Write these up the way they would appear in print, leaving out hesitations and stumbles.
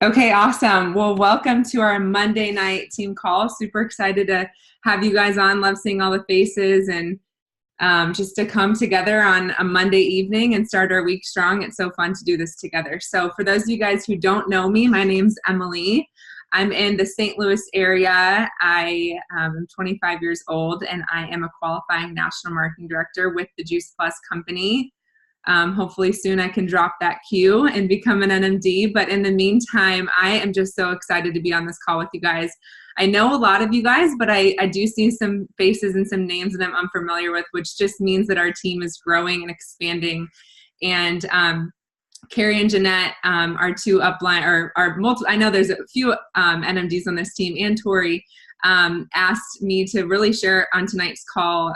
Okay, awesome. Well, welcome to our Monday night team call. Super excited to have you guys on. Love seeing all the faces and just to come together on a Monday evening and start our week strong. It's so fun to do this together. So for those of you guys who don't know me, my name's Emily. I'm in the St. Louis area. I am 25 years old and I am a qualifying national marketing director with the Juice Plus company. Hopefully soon I can drop that Q and become an NMD. But in the meantime, I am just so excited to be on this call with you guys. I know a lot of you guys, but I do see some faces and some names that I'm unfamiliar with, which just means that our team is growing and expanding. And Carrie and Jeanette, our two upline, or our multiple, I know there's a few NMDs on this team, and Tori asked me to really share on tonight's call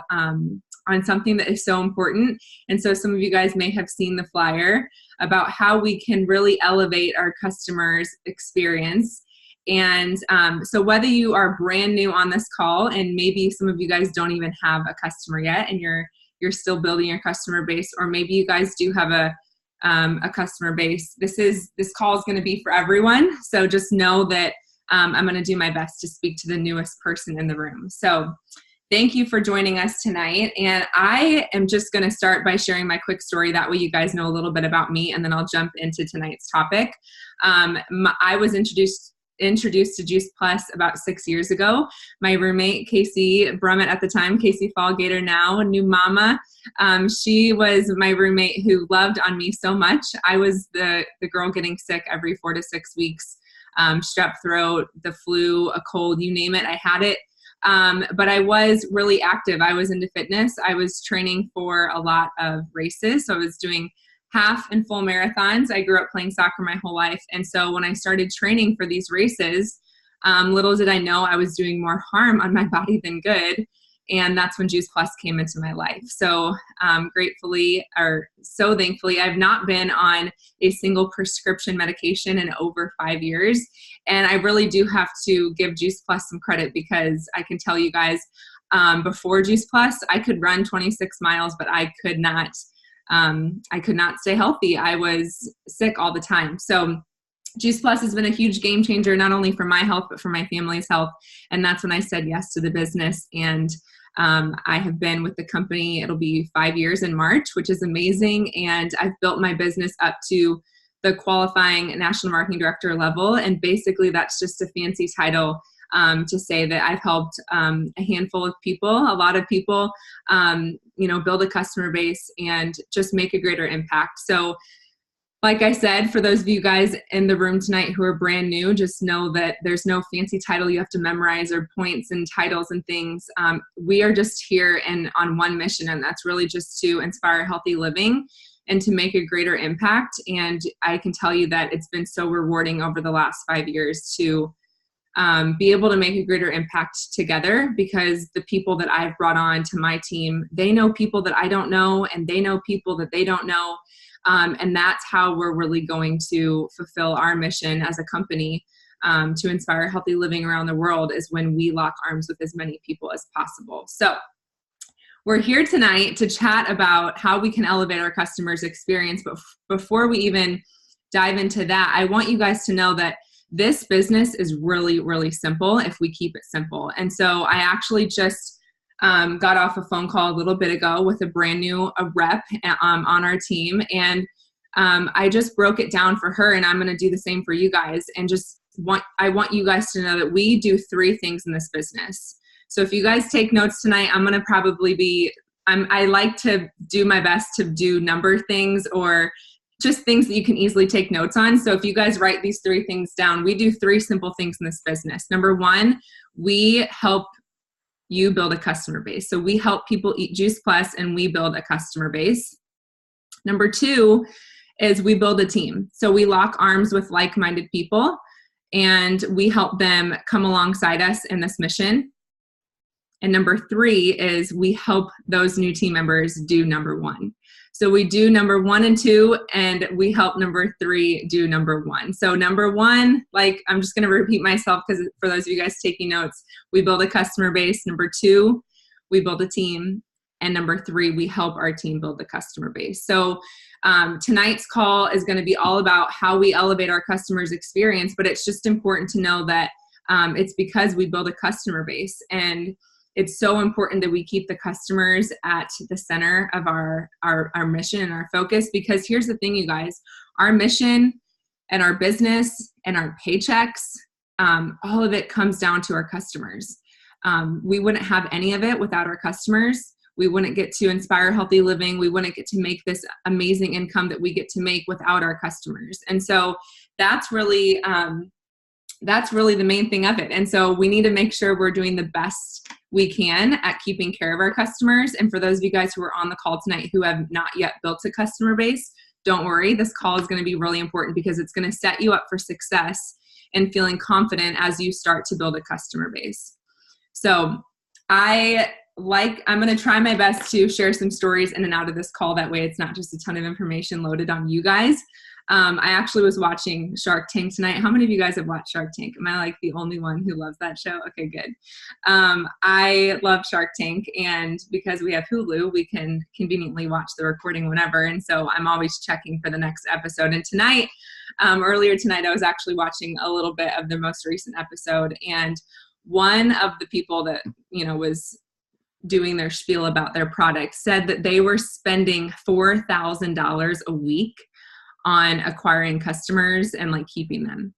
on something that is so important. And so some of you guys may have seen the flyer about how we can really elevate our customers' experience. And so whether you are brand new on this call, and maybe some of you guys don't even have a customer yet, and you're still building your customer base, or maybe you guys do have a customer base, this call is going to be for everyone. So just know that I'm going to do my best to speak to the newest person in the room. So thank you for joining us tonight. And I am just going to start by sharing my quick story. That way you guys know a little bit about me, and then I'll jump into tonight's topic. I was introduced to Juice Plus about 6 years ago. My roommate, Casey Brummett at the time, Casey Fallgater now, new mama, she was my roommate who loved on me so much. I was the girl getting sick every 4 to 6 weeks, strep throat, the flu, a cold, you name it, I had it. But I was really active. I was into fitness. I was training for a lot of races. So I was doing half and full marathons. I grew up playing soccer my whole life. And so when I started training for these races, little did I know I was doing more harm on my body than good. And that's when Juice Plus came into my life. So so thankfully, I've not been on a single prescription medication in over 5 years. And I really do have to give Juice Plus some credit, because I can tell you guys, before Juice Plus, I could run 26 miles, but I could not stay healthy. I was sick all the time. So Juice Plus has been a huge game changer, not only for my health, but for my family's health. And that's when I said yes to the business. And I have been with the company, it'll be 5 years in March, which is amazing. And I've built my business up to the qualifying national marketing director level. And basically that's just a fancy title to say that I've helped a handful of people, a lot of people, build a customer base and just make a greater impact. So like I said, for those of you guys in the room tonight who are brand new, just know that there's no fancy title you have to memorize, or points and titles and things. We are just here and on one mission, and that's really just to inspire healthy living and to make a greater impact. And I can tell you that it's been so rewarding over the last 5 years to be able to make a greater impact together, because the people that I've brought on to my team, they know people that I don't know, and they know people that they don't know. And that's how we're really going to fulfill our mission as a company, to inspire healthy living around the world, is when we lock arms with as many people as possible. So we're here tonight to chat about how we can elevate our customers' experience. But before we even dive into that, I want you guys to know that this business is really, really simple if we keep it simple. And so I actually just got off a phone call a little bit ago with a brand new rep on our team. And I just broke it down for her, and I'm going to do the same for you guys. And I want you guys to know that we do 3 things in this business. So if you guys take notes tonight, I'm going to probably I like to do my best to do number things, or just things that you can easily take notes on. So if you guys write these 3 things down, we do 3 simple things in this business. Number 1, we help you build a customer base. So we help people eat Juice Plus, and we build a customer base. Number 2 is we build a team. So we lock arms with like-minded people, and we help them come alongside us in this mission. And number 3 is we help those new team members do number 1. So we do number 1 and 2, and we help number 3 do number 1. So number 1, I'm just going to repeat myself, because for those of you guys taking notes, we build a customer base. Number 2, we build a team. And number 3, we help our team build the customer base. So Tonight's call is going to be all about how we elevate our customers' experience, but it's just important to know that it's because we build a customer base, and it's so important that we keep the customers at the center of our mission and our focus, because here's the thing, you guys, our mission and our business and our paychecks, all of it comes down to our customers. We wouldn't have any of it without our customers. We wouldn't get to inspire healthy living. We wouldn't get to make this amazing income that we get to make without our customers. And so that's really the main thing of it. And so we need to make sure we're doing the best we can at keeping care of our customers. And for those of you guys who are on the call tonight who have not yet built a customer base, don't worry. This call is going to be really important because it's going to set you up for success and feeling confident as you start to build a customer base. So I'm going to try my best to share some stories in and out of this call. That way it's not just a ton of information loaded on you guys. I actually was watching Shark Tank tonight. How many of you guys have watched Shark Tank? Am I like the only one who loves that show? Okay, good. I love Shark Tank, and because we have Hulu, we can conveniently watch the recording whenever. And so I'm always checking for the next episode. And tonight, earlier tonight, I was actually watching a little bit of the most recent episode. And one of the people that, was doing their spiel about their product said that they were spending $4,000 a week on acquiring customers and like keeping them.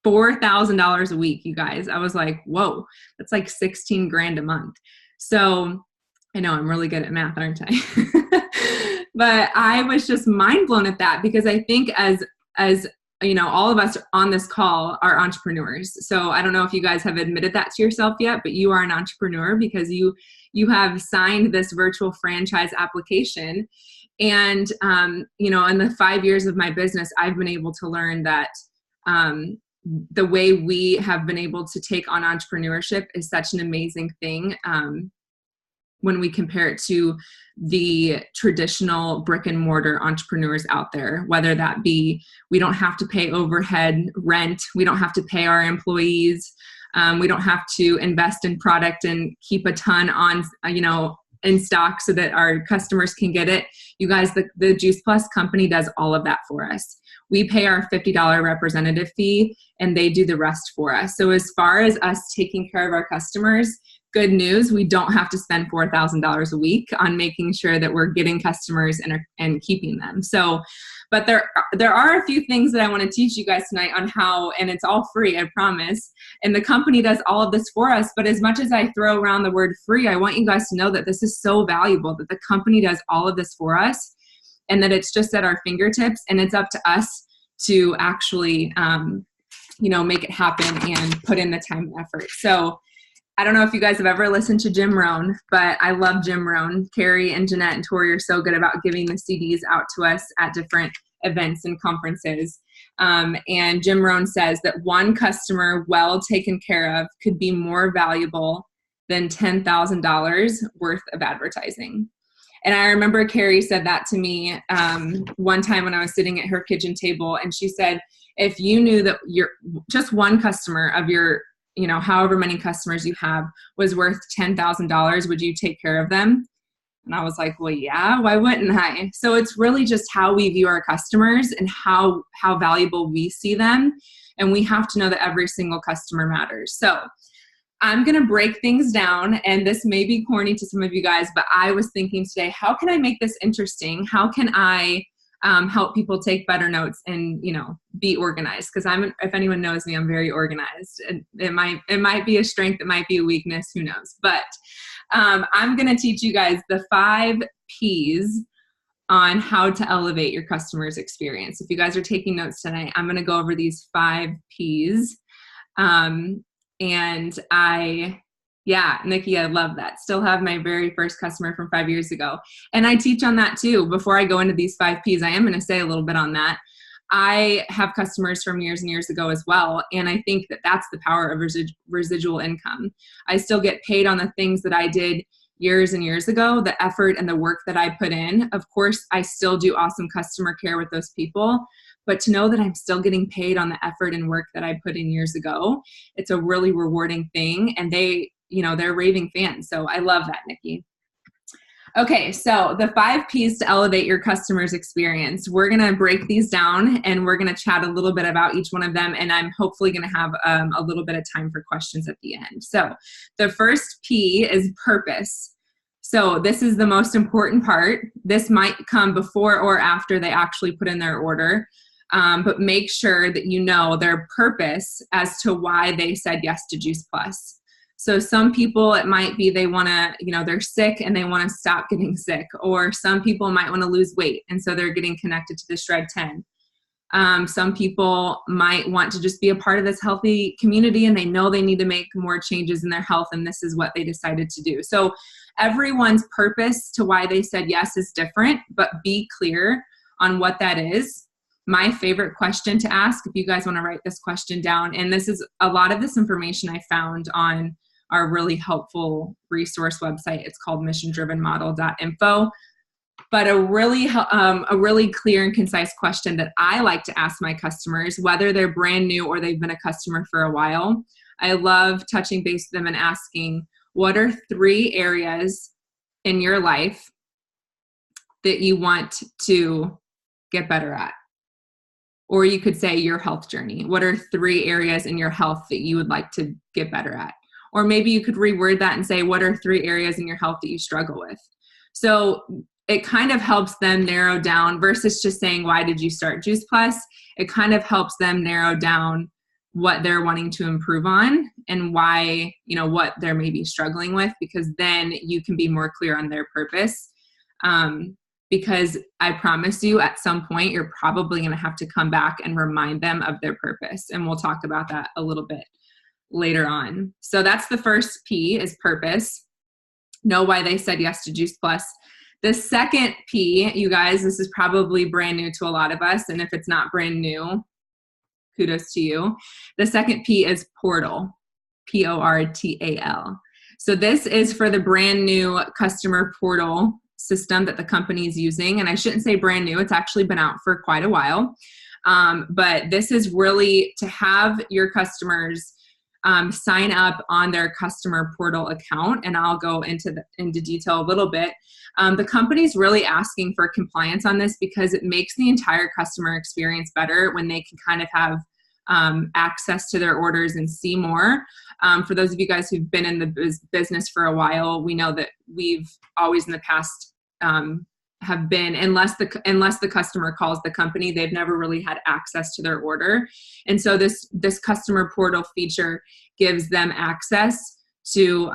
$4,000 a week, you guys. I was like, whoa, that's like 16 grand a month. So I know I'm really good at math, aren't I? But I was just mind blown at that, because I think as all of us on this call are entrepreneurs. So I don't know if you guys have admitted that to yourself yet, but you are an entrepreneur because you have signed this virtual franchise application. And, in the 5 years of my business, I've been able to learn that the way we have been able to take on entrepreneurship is such an amazing thing when we compare it to the traditional brick and mortar entrepreneurs out there, whether that be we don't have to pay overhead rent, we don't have to pay our employees, we don't have to invest in product and keep a ton on, in stock so that our customers can get it. You guys, the Juice Plus company does all of that for us. We pay our $50 representative fee and they do the rest for us. So as far as us taking care of our customers, good news, we don't have to spend $4,000 a week on making sure that we're getting customers and keeping them. So, but there are a few things that I want to teach you guys tonight on how, and it's all free, I promise. And the company does all of this for us. But as much as I throw around the word free, I want you guys to know that this is so valuable, that the company does all of this for us, and that it's just at our fingertips, and it's up to us to actually, make it happen and put in the time and effort. So I don't know if you guys have ever listened to Jim Rohn, but I love Jim Rohn. Carrie and Jeanette and Tori are so good about giving the CDs out to us at different events and conferences. And Jim Rohn says that one customer well taken care of could be more valuable than $10,000 worth of advertising. And I remember Carrie said that to me one time when I was sitting at her kitchen table, and she said, if you knew that just one customer of your however many customers you have was worth $10,000, would you take care of them? And I was like, well, yeah, why wouldn't I? So it's really just how we view our customers and how valuable we see them. And we have to know that every single customer matters. So I'm going to break things down, and this may be corny to some of you guys, but I was thinking today, how can I make this interesting? How can I help people take better notes and, be organized? Because if anyone knows me, I'm very organized. It might be a strength, it might be a weakness, who knows? But I'm going to teach you guys the 5 P's on how to elevate your customer's experience. If you guys are taking notes tonight, I'm going to go over these 5 P's. Nikki, I love that. Still have my very first customer from 5 years ago. And I teach on that too. Before I go into these 5 P's, I am going to say a little bit on that. I have customers from years and years ago as well. And I think that that's the power of residual income. I still get paid on the things that I did years and years ago, the effort and the work that I put in. Of course, I still do awesome customer care with those people. But to know that I'm still getting paid on the effort and work that I put in years ago, it's a really rewarding thing. And they're raving fans. So I love that, Nikki. Okay, so the 5 P's to elevate your customer's experience. We're going to break these down and we're going to chat a little bit about each one of them. And I'm hopefully going to have a little bit of time for questions at the end. So the first P is purpose. So this is the most important part. This might come before or after they actually put in their order. But make sure that you know their purpose as to why they said yes to Juice Plus. So some people, it might be they want to, they're sick and they want to stop getting sick. Or some people might want to lose weight, and so they're getting connected to the Shred 10. Some people might want to just be a part of this healthy community, and they know they need to make more changes in their health, and this is what they decided to do. So everyone's purpose to why they said yes is different, but be clear on what that is. My favorite question to ask, if you guys want to write this question down, and this is a lot of this information I found on our really helpful resource website. It's called missiondrivenmodel.info. But a really clear and concise question that I like to ask my customers, whether they're brand new or they've been a customer for a while, I love touching base with them and asking, what are 3 areas in your life that you want to get better at? Or you could say your health journey. What are 3 areas in your health that you would like to get better at? Or maybe you could reword that and say, what are 3 areas in your health that you struggle with? So it kind of helps them narrow down versus just saying, why did you start Juice Plus? It kind of helps them narrow down what they're wanting to improve on and why, what they're maybe struggling with, because then you can be more clear on their purpose. Because I promise you at some point, you're probably going to have to come back and remind them of their purpose. And we'll talk about that a little bit later on. So that's the first P, is purpose. Know why they said yes to Juice Plus. The second P, you guys, this is probably brand new to a lot of us. And if it's not brand new, kudos to you. The second P is portal, Portal. So this is for the brand new customer portal system that the company is using. And I shouldn't say brand new, it's actually been out for quite a while. But this is really to have your customers sign up on their customer portal account. And I'll go into detail a little bit. The company's really asking for compliance on this because it makes the entire customer experience better when they can kind of have access to their orders and see more. For those of you guys who've been in the business for a while, we know that we've always in the past have been, unless the customer calls the company, they've never really had access to their order. And so this customer portal feature gives them access to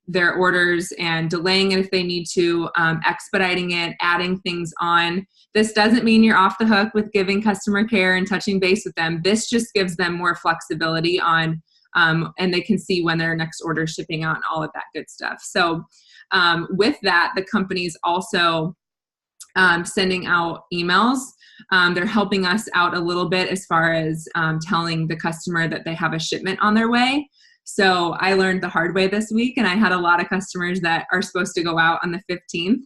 their orders and delaying it if they need to, expediting it, adding things on. This doesn't mean you're off the hook with giving customer care and touching base with them. This just gives them more flexibility on, and they can see when their next order is shipping out and all of that good stuff. So with that, the company's also sending out emails. They're helping us out a little bit as far as telling the customer that they have a shipment on their way. So I learned the hard way this week, and I had a lot of customers that are supposed to go out on the 15th.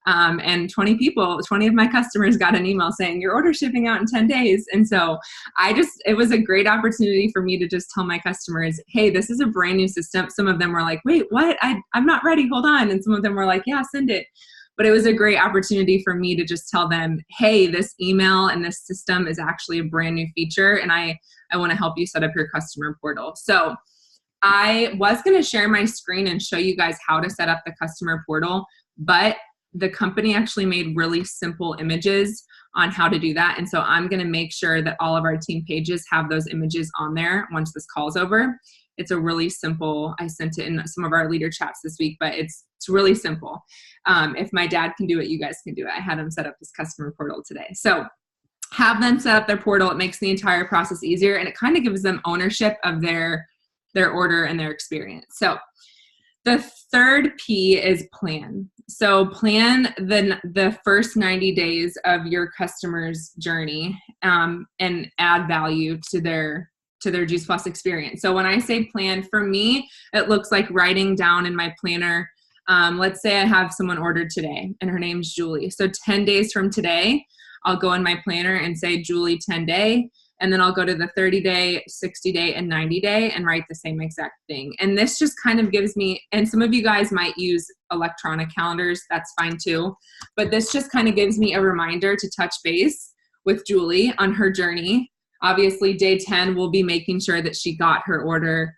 And 20 of my customers got an email saying, your order's shipping out in 10 days. And so it was a great opportunity for me to just tell my customers, hey, this is a brand new system. Some of them were like, wait, what? I'm not ready. Hold on. And some of them were like, yeah, send it. But it was a great opportunity for me to just tell them, hey, this email and this system is actually a brand new feature, and I want to help you set up your customer portal. So I was going to share my screen and show you guys how to set up the customer portal, but the company actually made really simple images on how to do that. And so I'm going to make sure that all of our team pages have those images on there once this call's over. It's a really simple, I sent it in some of our leader chats this week, but it's really simple. If my dad can do it, you guys can do it. I had him set up this customer portal today. So have them set up their portal. It makes the entire process easier, and it kind of gives them ownership of their order and their experience. So the third P is plan. So plan the first 90 days of your customer's journey and add value to their Juice Plus experience. So when I say plan, for me, it looks like writing down in my planner. Let's say I have someone ordered today and her name's Julie. So 10 days from today, I'll go in my planner and say Julie 10 day. and then I'll go to the 30-day, 60-day, and 90-day and write the same exact thing. And this just kind of gives me, and some of you guys might use electronic calendars, that's fine too, but this just kind of gives me a reminder to touch base with Julie on her journey. Obviously, day 10, we'll be making sure that she got her order,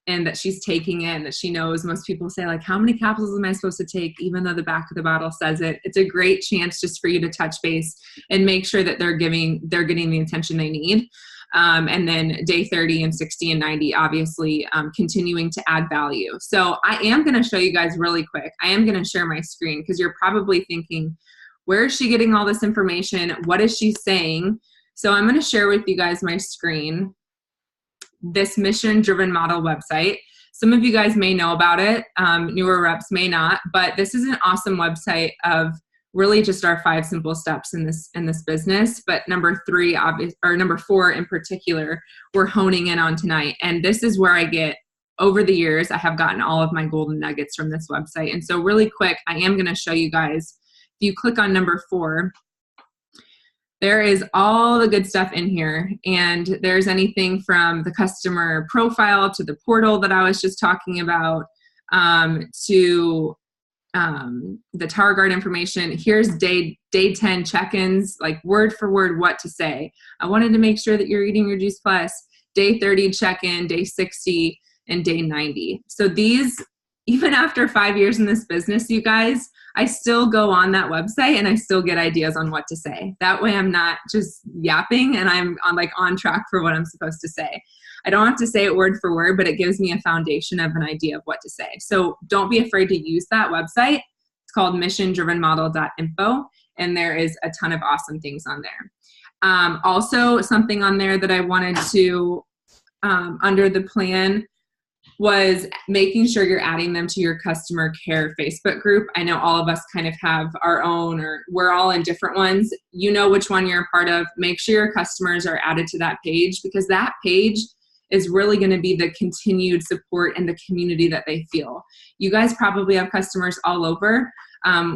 and that she's taking it, and that she knows. Most people say, like, how many capsules am I supposed to take, even though the back of the bottle says it. It's a great chance just for you to touch base and make sure that they're getting the attention they need. And then day 30 and 60 and 90, obviously, continuing to add value. So I am going to show you guys really quick. I am going to share my screen, because you're probably thinking, where is she getting all this information? What is she saying? So I'm going to share with you guys my screen, this mission-driven model website. Some of you guys may know about it. Newer reps may not, but this is an awesome website of really just our 5 simple steps in this business. But number 4 in particular, we're honing in on tonight. And this is where I get, over the years, I have gotten all of my golden nuggets from this website. And so really quick, I am going to show you guys. If you click on number 4, there is all the good stuff in here, and there's anything from the customer profile to the portal that I was just talking about, to the Target information. Here's day 10 check-ins, like word for word what to say. I wanted to make sure that you're eating your Juice Plus. Day 30 check-in, day 60, and day 90. So these, even after 5 years in this business, you guys, I still go on that website and I still get ideas on what to say. That way I'm not just yapping and I'm on track for what I'm supposed to say. I don't have to say it word for word, but it gives me a foundation of an idea of what to say. So don't be afraid to use that website. It's called missiondrivenmodel.info, and there is a ton of awesome things on there. Also, something on there that I wanted to, under the plan, was making sure you're adding them to your customer care Facebook group. I know all of us kind of have our own, or we're all in different ones. You know which one you're a part of. Make sure your customers are added to that page, because that page is really going to be the continued support and the community that they feel. You guys probably have customers all over.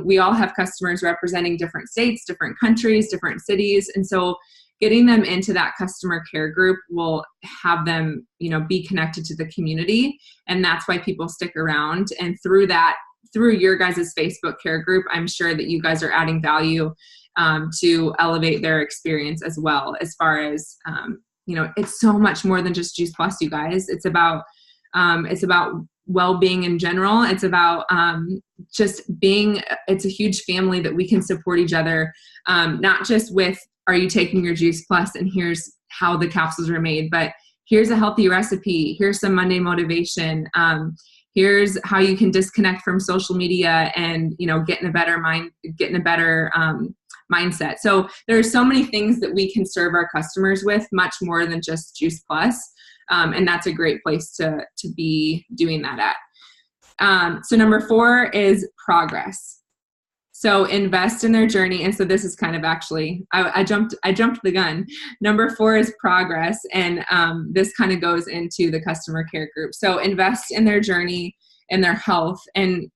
We all have customers representing different states, different countries, different cities. And so getting them into that customer care group will have them, be connected to the community. And that's why people stick around. And through your guys' Facebook care group, I'm sure that you guys are adding value to elevate their experience as well. As far as, it's so much more than just Juice Plus, you guys. It's about well-being in general. It's about it's a huge family that we can support each other, not just with, are you taking your Juice Plus and here's how the capsules are made, but here's a healthy recipe. Here's some Monday motivation. Here's how you can disconnect from social media and, get in a better mindset. So there's so many things that we can serve our customers with, much more than just Juice Plus. And that's a great place to be doing that at. So number 4 is progress. So invest in their journey. And so this is kind of actually, I jumped the gun. Number 4 is progress. And this kind of goes into the customer care group. So invest in their journey and their health, and,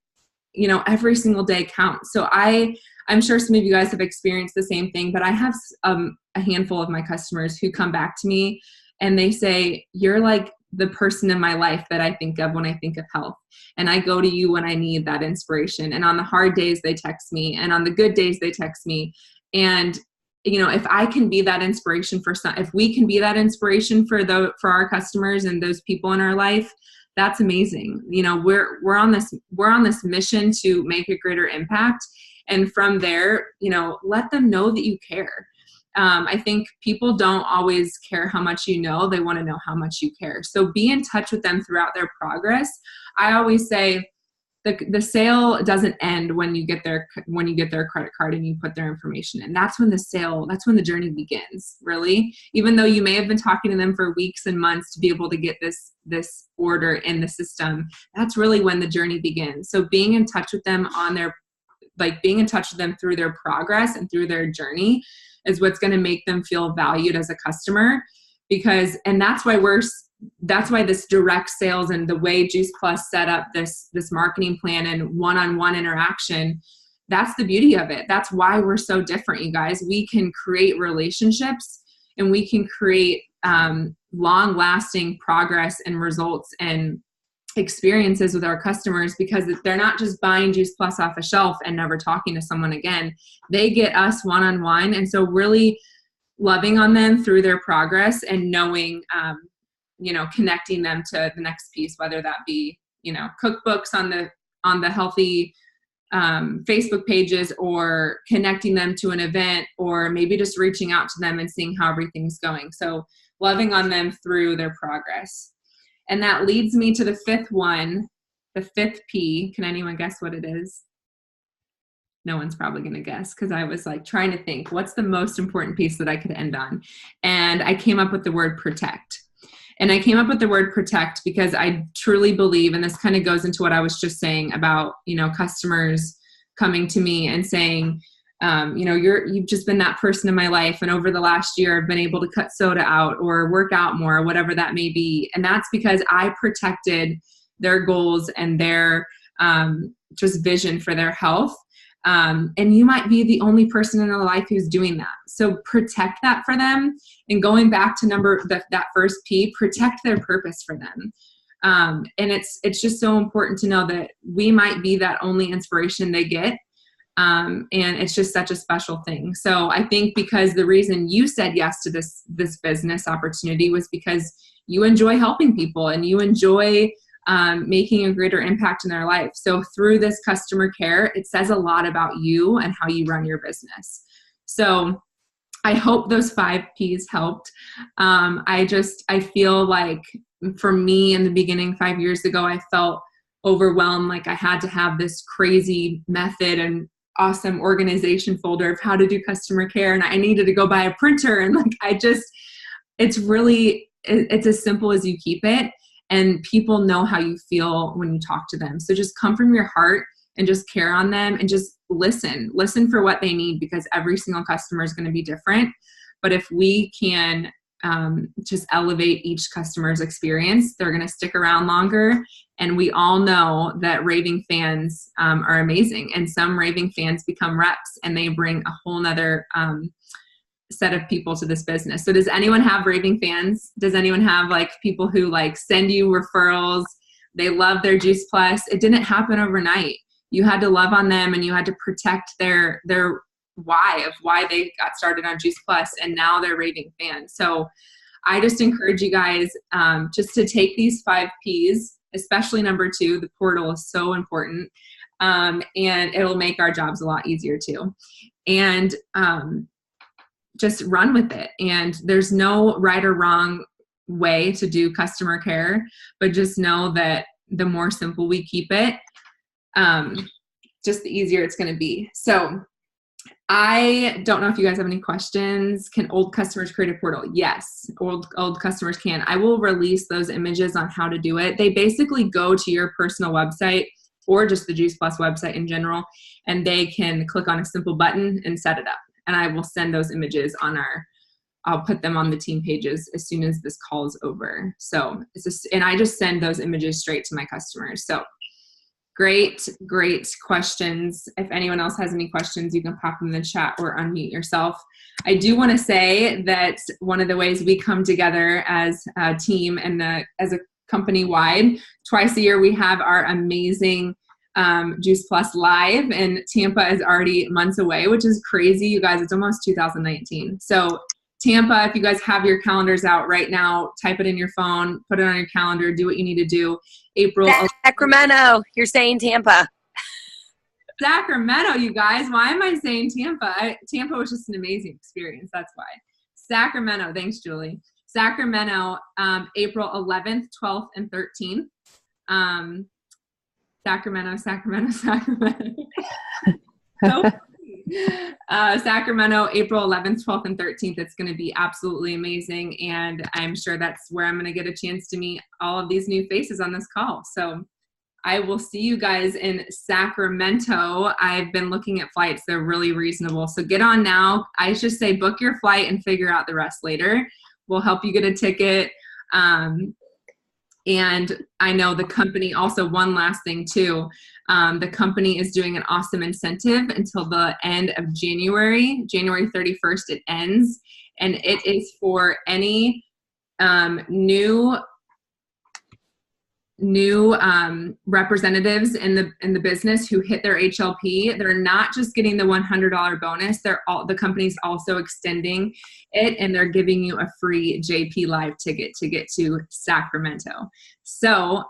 every single day counts. So I'm sure some of you guys have experienced the same thing, but I have a handful of my customers who come back to me and they say, you're like the person in my life that I think of when I think of health. And I go to you when I need that inspiration. And on the hard days, they text me. And on the good days, they text me. And, if I can be that inspiration if we can be that inspiration for our customers and those people in our life, that's amazing. We're on this mission to make a greater impact. And from there, let them know that you care. I think people don't always care how much you know. They want to know how much you care. So be in touch with them throughout their progress. I always say the sale doesn't end when you get their credit card and you put their information in. That's when the journey begins, really. Even though you may have been talking to them for weeks and months to be able to get this order in the system, that's really when the journey begins. So being in touch with them being in touch with them through their progress and through their journey is what's going to make them feel valued as a customer. That's why this direct sales and the way Juice Plus set up this marketing plan and one-on-one interaction, that's the beauty of it. That's why we're so different, you guys. We can create relationships and we can create long-lasting progress and results and experiences with our customers, because they're not just buying Juice Plus off a shelf and never talking to someone again. They get us one-on-one. And so really loving on them through their progress and knowing, connecting them to the next piece, whether that be, cookbooks on the healthy Facebook pages, or connecting them to an event, or maybe just reaching out to them and seeing how everything's going. So loving on them through their progress. And that leads me to the fifth one, the fifth P. Can anyone guess what it is? No one's probably going to guess, because I was like trying to think what's the most important piece that I could end on. And I came up with the word protect. And I came up with the word protect because I truly believe, and this kind of goes into what I was just saying about, customers coming to me and saying, you've just been that person in my life. And over the last year, I've been able to cut soda out or work out more, whatever that may be. And that's because I protected their goals and their just vision for their health. And you might be the only person in their life who's doing that. So protect that for them. And going back to that first P, protect their purpose for them. And it's just so important to know that we might be that only inspiration they get. And it's just such a special thing. So I think because the reason you said yes to this business opportunity was because you enjoy helping people and you enjoy making a greater impact in their life. So through this customer care, it says a lot about you and how you run your business. So I hope those 5 Ps helped. I feel like for me in the beginning, 5 years ago, I felt overwhelmed. Like I had to have this crazy method and awesome organization folder of how to do customer care. And I needed to go buy a printer. And it's as simple as you keep it. And people know how you feel when you talk to them. So just come from your heart and just care on them and just listen for what they need, because every single customer is going to be different. But if we can just elevate each customer's experience, they're going to stick around longer. And we all know that raving fans are amazing. And some raving fans become reps and they bring a whole nother set of people to this business. So does anyone have raving fans? Does anyone have people who send you referrals? They love their Juice Plus. It didn't happen overnight. You had to love on them and you had to protect their why they got started on Juice Plus, and now they're raving fans. So I just encourage you guys just to take these 5 Ps, especially number 2, the portal is so important. And it'll make our jobs a lot easier too. And just run with it. And there's no right or wrong way to do customer care, but just know that the more simple we keep it, just the easier it's going to be. So I don't know if you guys have any questions. Can old customers create a portal? Yes, old customers can. I will release those images on how to do it. They basically go to your personal website or just the Juice Plus website in general, and they can click on a simple button and set it up. And I will send those images I'll put them on the team pages as soon as this call is over. So and I just send those images straight to my customers. So great questions. If anyone else has any questions, you can pop them in the chat or unmute yourself. I do want to say that one of the ways we come together as a team and as a company wide, twice a year, we have our amazing Juice Plus Live, and Tampa is already months away, which is crazy. You guys, it's almost 2019. So Tampa, if you guys have your calendars out right now, type it in your phone, put it on your calendar, do what you need to do. April. Sacramento. You're saying Tampa. Sacramento, you guys. Why am I saying Tampa? Tampa was just an amazing experience. That's why. Sacramento. Thanks, Julie. Sacramento, April 11th, 12th, and 13th. Sacramento. Sacramento, April 11th, 12th, and 13th. It's going to be absolutely amazing. And I'm sure that's where I'm going to get a chance to meet all of these new faces on this call. So I will see you guys in Sacramento. I've been looking at flights. They're really reasonable. So get on now. I should say book your flight and figure out the rest later. We'll help you get a ticket. And I know the company also, one last thing too, the company is doing an awesome incentive until the end of January 31st it ends. and it is for any new representatives in the business who hit their HLP. They're not just getting the $100 bonus. The company's also extending it, and they're giving you a free JP Live ticket to get to Sacramento. So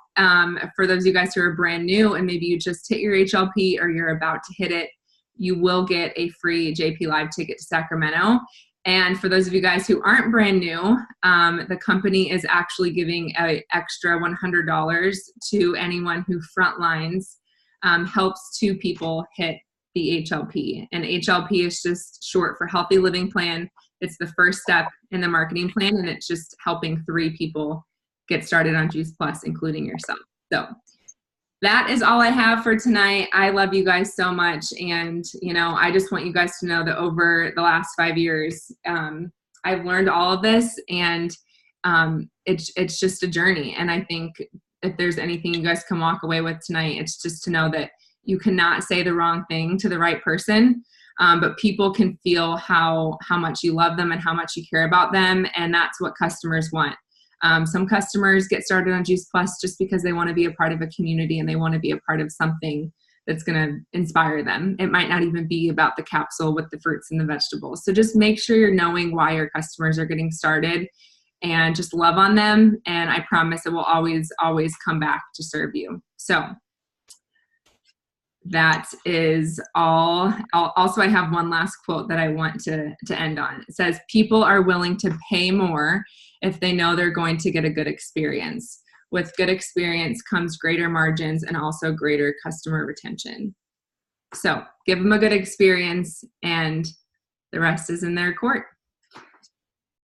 for those of you guys who are brand new and maybe you just hit your HLP or you're about to hit it, you will get a free JP Live ticket to Sacramento. And for those of you guys who aren't brand new, the company is actually giving an extra $100 to anyone who frontlines, helps 2 people hit the HLP. And HLP is just short for Healthy Living Plan. It's the first step in the marketing plan, and it's just helping 3 people get started on Juice Plus, including yourself. So that is all I have for tonight. I love you guys so much. And, I just want you guys to know that over the last 5 years, I've learned all of this, and it's just a journey. And I think if there's anything you guys can walk away with tonight, it's just to know that you cannot say the wrong thing to the right person, but people can feel how much you love them and how much you care about them. And that's what customers want. Some customers get started on Juice Plus just because they want to be a part of a community and they want to be a part of something that's going to inspire them. It might not even be about the capsule with the fruits and the vegetables. So just make sure you're knowing why your customers are getting started, and just love on them. And I promise it will always, always come back to serve you. So that is all. Also, I have one last quote that I want to end on. It says, people are willing to pay more if they know they're going to get a good experience. With good experience comes greater margins and also greater customer retention. So give them a good experience, and the rest is in their court.